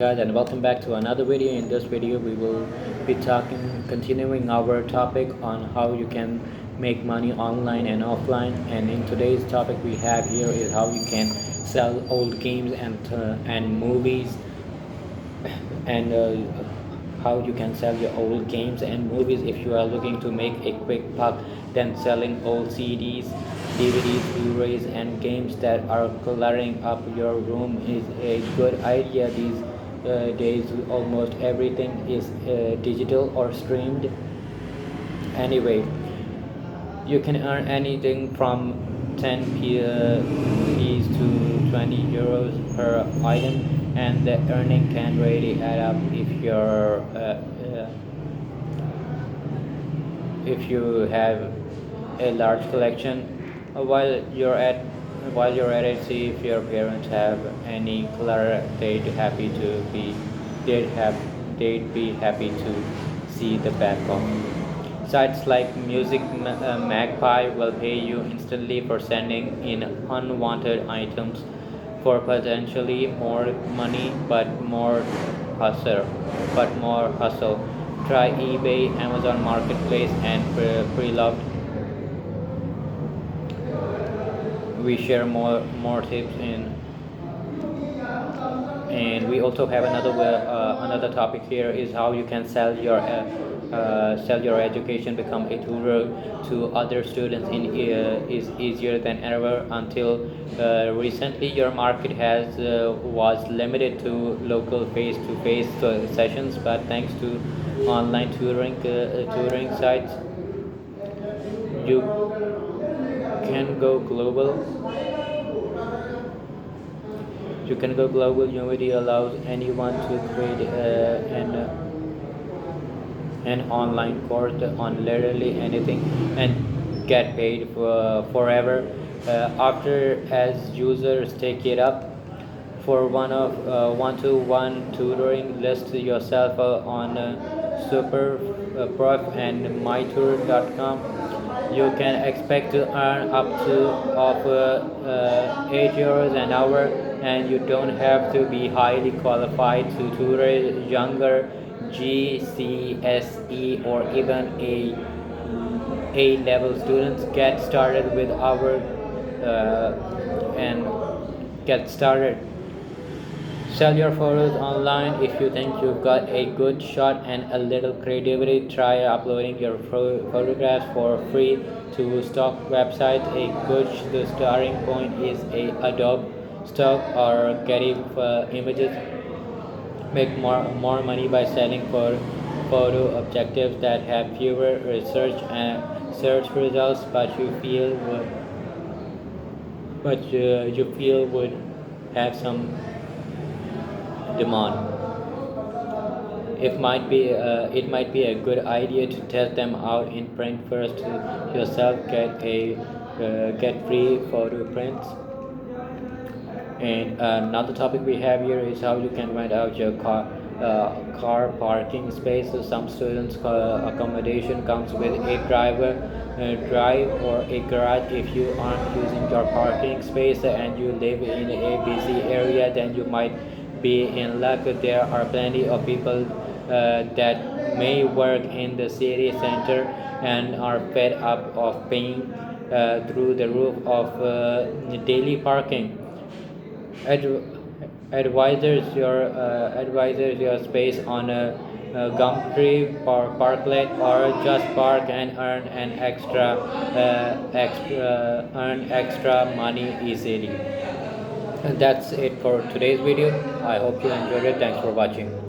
Guys, and welcome back to another video. In this video we will be continuing our topic on how you can make money online and offline. And in today's topic we have here is how you can sell old games and movies, and how you can sell your old games and movies if you are looking to make a quick buck. Then selling old CDs, DVDs, Blu-rays and games that are cluttering up your room is a good idea these days. Almost everything is digital or streamed. Anyway, you can earn anything from 10 Ps to 20 euros per item, and the earning can really add up if you have a large collection. While you're at it, see if your parents have any clutter. They'd be happy to see the back of. Sites like Music Magpie will pay you instantly for sending in unwanted items for potentially more money, but more hustle. Try eBay, Amazon Marketplace, and Preloved. We share more tips in, and we also have another topic here is how you can sell your education. Become a tutor to other students is easier than ever. Until recently your market has was limited to local face-to-face sessions, but thanks to online tutoring sites, you can go global. Unity allows anyone to create an online course on literally anything and get paid forever after as users take it up. For one-to-one tutoring, list yourself on Superprof and mytour.com. You can expect to earn up to of 8 euros an hour, and you don't have to be highly qualified to tutor younger GCSE or even A-level students. And get started. Sell your photos online. If you think you've got a good shot and a little creativity, try uploading your photographs for free to stock websites. The starting point is a Adobe Stock or Getty Images. Make more money by selling for photo objectives that have fewer research and search results, but you feel would have some demand. It might be a good idea to test them out in print first yourself. Get free photo prints. And another topic we have here is how you can rent out your car parking space. So some students' accommodation comes with a drive or a garage. If you aren't using your parking space and you live in a busy area, then you might be in luck. There are plenty of people that may work in the city center and are fed up of paying through the roof of daily parking. Ad- advisors your space on a Gumtree or Parklet, or just park and earn extra money easily. And that's it for today's video. I hope you enjoyed it. Thanks for watching.